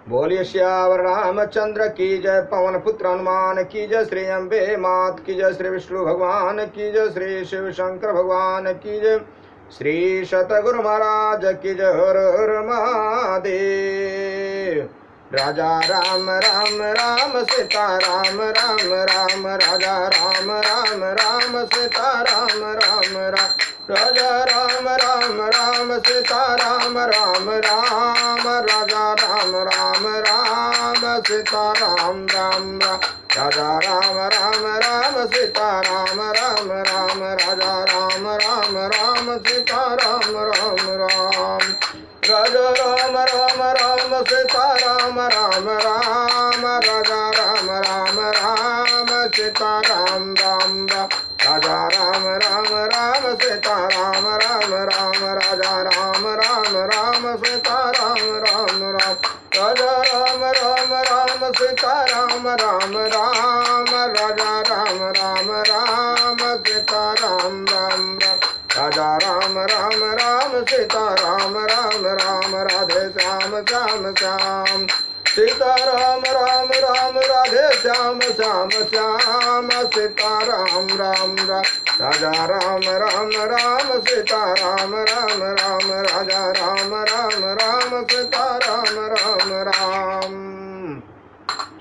बोलिए श्यावर रामचंद्र की जय, पवन पुत्र हनुमान की जय, श्री अम्बे मात की जय, श्री विष्णु भगवान की जय, श्री शिव शंकर भगवान की जय, श्री सतगुरु महाराज की जय। हर हर महादेव। राजा राम राम राम सीता राम राम राम, राजा राम राम राम सीता राम राम राम, राजा राम राम राम सीता राम राम राम, राजा राम राम राम सीता राम राम राम, राजा राम राम राम सीता राम राम राम, राजा राम राम राम सीता राम राम राम, राजा राम राम राम सीता राम राम राम, राजा राम राम राम सीता राम राम राम, राजा राम राम राम सीता राम राम राम, राजा राम राम राम सीता राम राम राम, राजा राम राम राम सीता राम राम राम, राजा राम राम राम सीता राम राम राम, राजा राम राम राम सीता राम राम राम, राधे श्याम श्याम श्याम सीता राम राम राम, राधे श्याम श्याम श्याम सीता राम राम राम, राजा राम राम राम सीता राम राम राम, राजा राम राम राम सीता राम राम राम।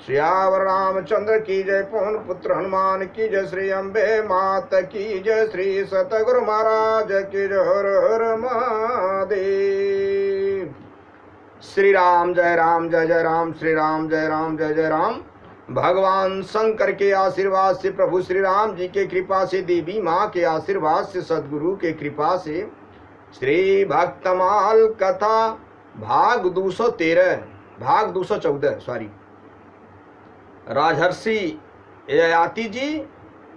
श्यावर रामचंद्र की जय, पवन पुत्र हनुमान की जय, श्री अम्बे मात की जय, श्री सतगुरु महाराज की जय। हर हर महादेव। श्री राम जय राम जय जय राम, श्री राम जय राम जय जय राम। भगवान शंकर के आशीर्वाद से, प्रभु श्री राम जी के कृपा से, देवी माँ के आशीर्वाद से, सदगुरु के कृपा से, श्री भक्तमाल कथा भाग 213 भाग 214 सॉरी, राजर्षि ययाति जी,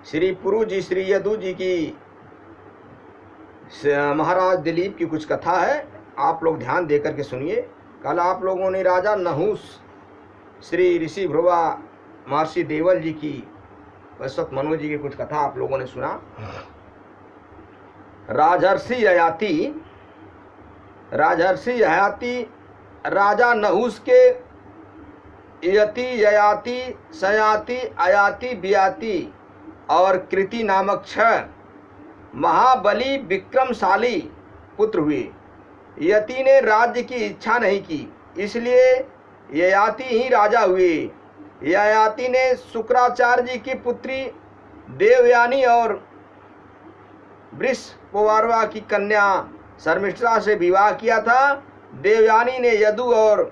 श्री पुरु जी, श्री यदु जी की महाराज दिलीप की कुछ कथा है। आप लोग ध्यान देकर के सुनिए। कल आप लोगों ने राजा नहुस, श्री ऋषि भ्रुवा महर्षि देवल जी की, वैश्वत मनु जी की कुछ कथा आप लोगों ने सुना। राजर्षि ययाति राजा नहुस के यति, ययाति, सयाति, अयाति, बियाति और कृति नामक 6 महाबली विक्रमशाली पुत्र हुए। यति ने राज्य की इच्छा नहीं की, इसलिए ययाति ही राजा हुए। ययाति ने शुक्राचार्य जी की पुत्री देवयानी और वृषपवारवा की कन्या शर्मिष्ठा से विवाह किया था। देवयानी ने यदु और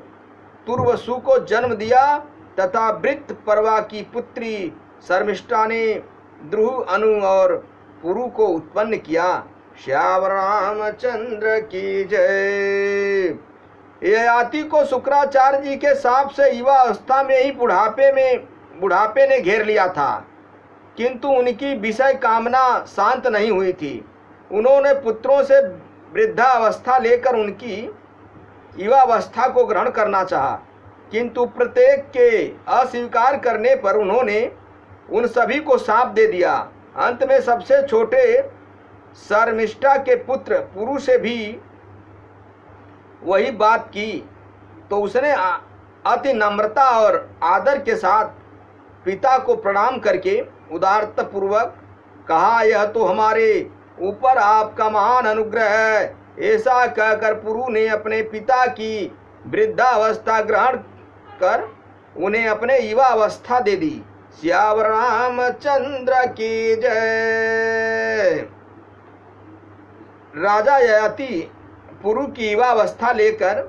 तुर्वसु को जन्म दिया तथा वृत्रपर्वा की पुत्री शर्मिष्ठा ने ध्रुव, अनु और पुरु को उत्पन्न किया। श्यावर रामचंद्र की जय। ययाति को शुक्राचार्य जी के शाप से युवा अवस्था में ही बुढ़ापे ने घेर लिया था, किंतु उनकी विषय कामना शांत नहीं हुई थी। उन्होंने पुत्रों से वृद्धावस्था लेकर उनकी युवावस्था को ग्रहण करना चाहा, किंतु प्रत्येक के अस्वीकार करने पर उन्होंने उन सभी को शाप दे दिया। अंत में सबसे छोटे शर्मिष्ठा के पुत्र पुरु से भी वही बात की, तो उसने अति नम्रता और आदर के साथ पिता को प्रणाम करके उदारता पूर्वक कहा, यह तो हमारे ऊपर आपका महान अनुग्रह है। ऐसा कहकर पुरु ने अपने पिता की वृद्धावस्था ग्रहण कर उन्हें अपने युवा अवस्था दे दी। श्यावर रामचंद्र की जय। राजा ययाति पुरु की युवावस्था लेकर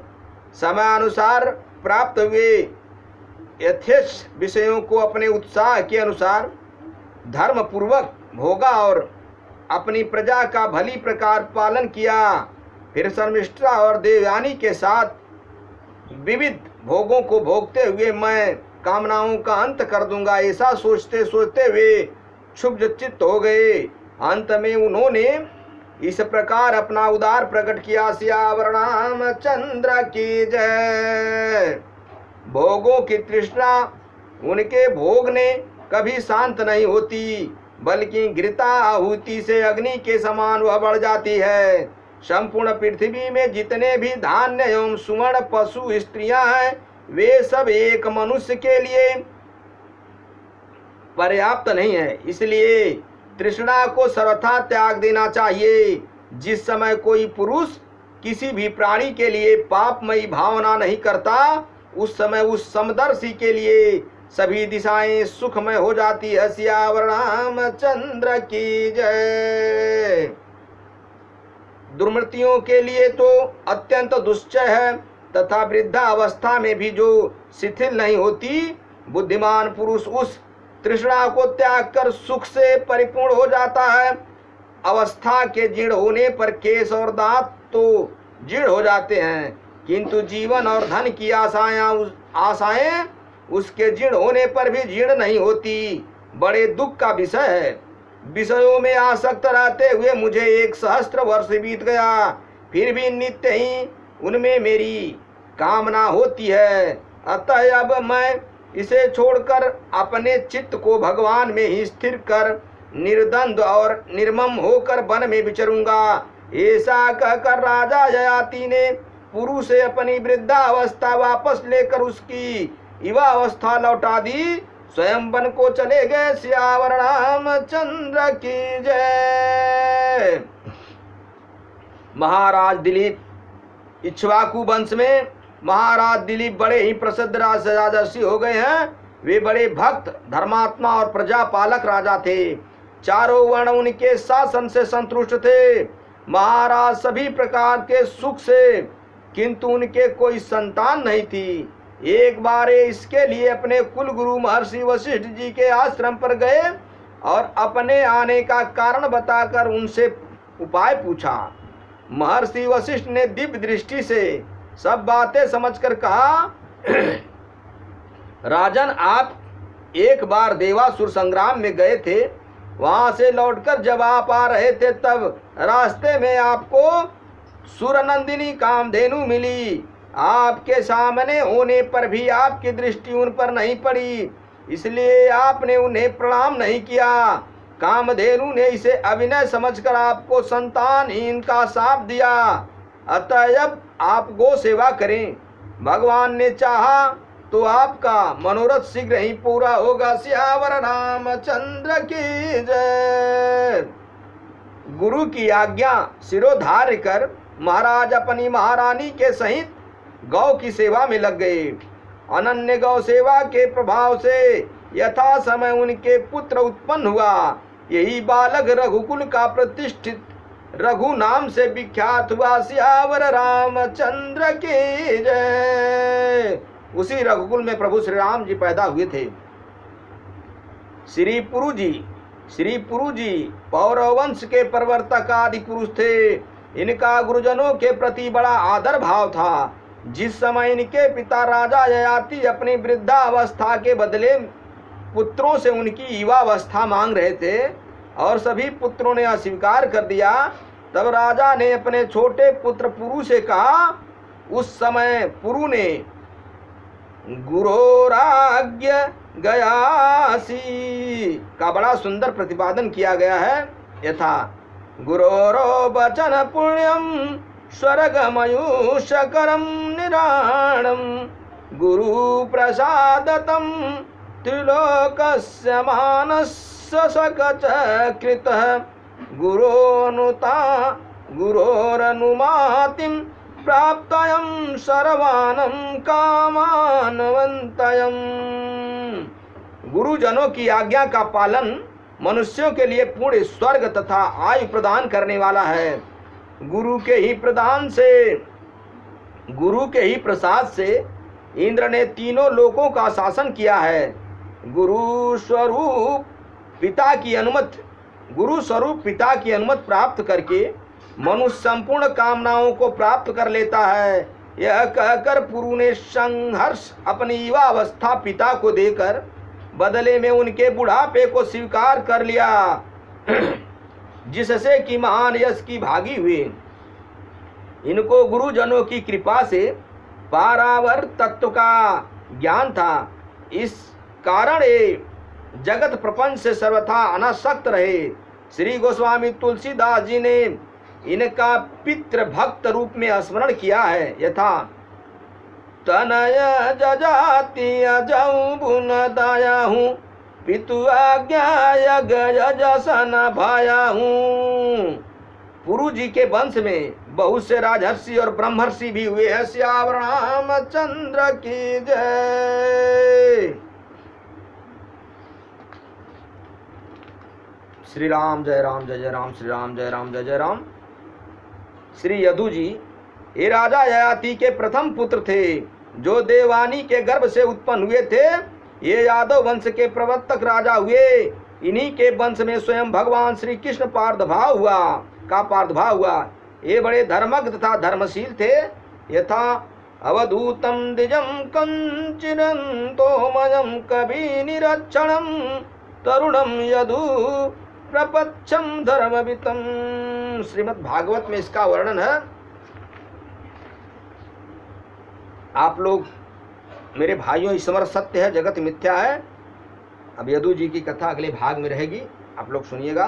समयानुसार प्राप्त हुए यथेच्छ विषयों को अपने उत्साह के अनुसार धर्म पूर्वक भोगा और अपनी प्रजा का भली प्रकार पालन किया। फिर शर्मिष्ठा और देवयानी के साथ विविध भोगों को भोगते हुए मैं कामनाओं का अंत कर दूंगा, ऐसा सोचते सोचते वे क्षुब्ध चित्त हो गए। अंत में उन्होंने इस प्रकार अपना उदार प्रकट किया। श्यावर रामचंद्र की जय। भोगों की तृष्णा उनके भोगने कभी शांत नहीं होती, बल्कि घृता आहुति से अग्नि के समान वह बढ़ जाती है। संपूर्ण पृथ्वी में जितने भी धान्य एवं सुवर्ण पशु स्त्रियां हैं, वे सब एक मनुष्य के लिए पर्याप्त नहीं है। इसलिए तृष्णा को सर्वथा त्याग देना चाहिए। जिस समय कोई पुरुष किसी भी प्राणी के लिए पापमयी भावना नहीं करता, उस समय उस समदर्शी के लिए सभी दिशाएं सुखमय हो जाती है। सियावर रामचंद्र की जय। दुर्मतियों के लिए तो अत्यंत दुश्चय है, तथा वृद्धा अवस्था में भी जो शिथिल नहीं होती, बुद्धिमान पुरुष उस तृष्णा को त्याग कर सुख से परिपूर्ण हो जाता है। अवस्था के जीर्ण होने पर केश और दांत तो जीर्ण हो जाते हैं, किंतु जीवन और धन की आशाएं उसके जीर्ण होने पर भी जीर्ण नहीं होती। बड़े दुख का विषय है। विषयों में आसक्त रहते हुए मुझे 1 सहस्त्र वर्ष बीत गया, फिर भी नित्य ही उनमें मेरी कामना होती है। अतः अब मैं इसे छोड़कर अपने चित्त को भगवान में ही स्थिर कर निर्द्वंद्व और निर्मम होकर वन में विचरूंगा। ऐसा कहकर राजा ययाति ने पुरु से अपनी वृद्धावस्था वापस लेकर उसकी युवावस्था लौटा दी। स्वयं वन को चले गए। सियावर रामचंद्र की जय। महाराज दिलीप इक्ष्वाकु वंश में महाराज दिलीप बड़े ही प्रसिद्ध राजर्षि हो गए हैं। वे बड़े भक्त, धर्मात्मा और प्रजापालक राजा थे। चारों वर्ण उनके शासन से संतुष्ट थे। महाराज सभी प्रकार के सुख से, किंतु उनके कोई संतान नहीं थी। एक बार इसके लिए अपने कुल गुरु महर्षि वशिष्ठ जी के आश्रम पर गए और अपने आने का कारण बताकर उनसे उपाय पूछा। महर्षि वशिष्ठ ने दिव्य दृष्टि से सब बातें समझकर कहा, राजन, आप एक बार देवासुर संग्राम में गए थे। वहां से लौटकर जब आप आ रहे थे, तब रास्ते में आपको सुरनंदिनी कामधेनु मिली। आपके सामने होने पर भी आपकी दृष्टि उन पर नहीं पड़ी, इसलिए आपने उन्हें प्रणाम नहीं किया। कामधेनु ने इसे अभिनय समझकर आपको संतानहीन का शाप दिया। अतः अब आप गो सेवा करें। भगवान ने चाहा तो आपका मनोरथ शीघ्र ही पूरा होगा। सियावर रामचंद्र की जय। गुरु की आज्ञा शिरोधार्य कर महाराज अपनी महारानी के सहित गौ की सेवा में लग गए। अनन्य गौ सेवा के प्रभाव से यथा समय उनके पुत्र उत्पन्न हुआ। यही बालक रघुकुल का प्रतिष्ठित रघु नाम से विख्यात हुआ। सियावर रामचंद्र की जय। उसी रघुकुल में प्रभु श्री राम जी पैदा हुए थे। श्री पुरु जी पौरव वंश के प्रवर्तक आदि पुरुष थे। इनका गुरुजनों के प्रति बड़ा आदर भाव था। जिस समय इनके पिता राजा ययाति अपनी वृद्धावस्था के बदले पुत्रों से उनकी युवावस्था मांग रहे थे और सभी पुत्रों ने अस्वीकार कर दिया, तब राजा ने अपने छोटे पुत्र पुरु से कहा। उस समय पुरु ने गुरोराज्ञ गयासी का बड़ा सुंदर प्रतिपादन किया गया है। यथा गुरोरो वचन पुण्यम स्वर्गमयूषकरम निराणम गुरु प्रसादतम त्रिलोकस्य मानस्य सकचकृतः गुरोरनुमातिं प्राप्तयं सर्वानं कामानवन्तयं। गुरुजनों की आज्ञा का पालन मनुष्यों के लिए पूर्ण स्वर्ग तथा आयु प्रदान करने वाला है। गुरु के ही प्रसाद से इंद्र ने तीनों लोकों का शासन किया है। गुरु स्वरूप पिता की अनुमति प्राप्त करके मनुष्य संपूर्ण कामनाओं को प्राप्त कर लेता है। यह कहकर पुरु ने संहर्ष अपनी युवावस्था पिता को देकर बदले में उनके बुढ़ापे को स्वीकार कर लिया, जिससे कि महान यश की भागी हुए। इनको गुरुजनों की कृपा से पारावर तत्व का ज्ञान था। इस कारण ये जगत प्रपंच से सर्वथा अनासक्त रहे। श्री गोस्वामी तुलसीदास जी ने इनका पितृ भक्त रूप में स्मरण किया है। यथा तनय जजाति अजऊ बुन दाया हूँ, पितु आज्ञा यज्ञ जसन भाया हूँ। पुरु जी के वंश में बहुत से राजर्षि और ब्रह्मर्षि भी हुए हैं। श्याम रामचंद्र की जय। श्री राम जय राम जय जय राम, श्री राम जय राम जय जय राम। श्री यदु जी ये राजा ययाति के प्रथम पुत्र थे, जो देवानी के गर्भ से उत्पन्न हुए थे। ये यादव वंश के प्रवर्तक राजा हुए। इन्हीं के वंश में स्वयं भगवान श्री कृष्ण प्रादुर्भाव हुआ। ये बड़े धर्मज्ञ तथा धर्मशील थे। यथा अवधूतम द्विजम कंचिरंतोमयम कवि निरक्षणम तरुणम यदु प्रपच्छम धर्मवितम। श्रीमद् भागवत में इसका वर्णन है। आप लोग मेरे भाइयों, ईश्वर सत्य है, जगत मिथ्या है। अब यदु जी की कथा अगले भाग में रहेगी, आप लोग सुनिएगा।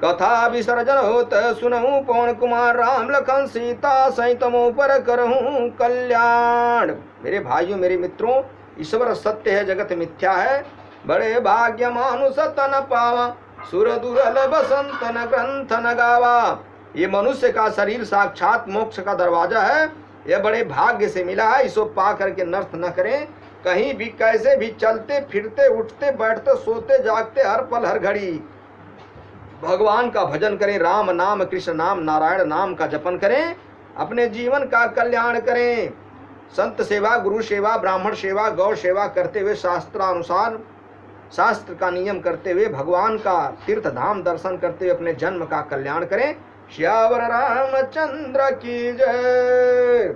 कथा विसर्जन होत सुनहूं, पवन कुमार राम लखन सीता सहितमो पर करहूं कल्याण। मेरे भाइयों, मेरे मित्रों, ईश्वर सत्य है, जगत मिथ्या है। बड़े भाग्य मानुष तन पावा, सुर दुर्ल बसंत न ग्रंथ न गावा। ये मनुष्य का शरीर साक्षात मोक्ष का दरवाजा है। यह बड़े भाग्य से मिला है। इसको पा करके नष्ट न करें। कहीं भी कैसे भी चलते फिरते, उठते बैठते, सोते जागते, हर पल हर घड़ी भगवान का भजन करें। राम नाम, कृष्ण नाम, नारायण नाम का जपन करें। अपने जीवन का कल्याण करें। संत सेवा, गुरु सेवा, ब्राह्मण सेवा, गौ सेवा करते हुए, शास्त्रानुसार शास्त्र का नियम करते हुए, भगवान का तीर्थ धाम दर्शन करते हुए अपने जन्म का कल्याण करें। श्यावर रामचंद्र की जय।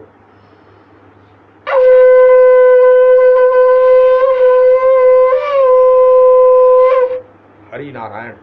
हरि नारायण।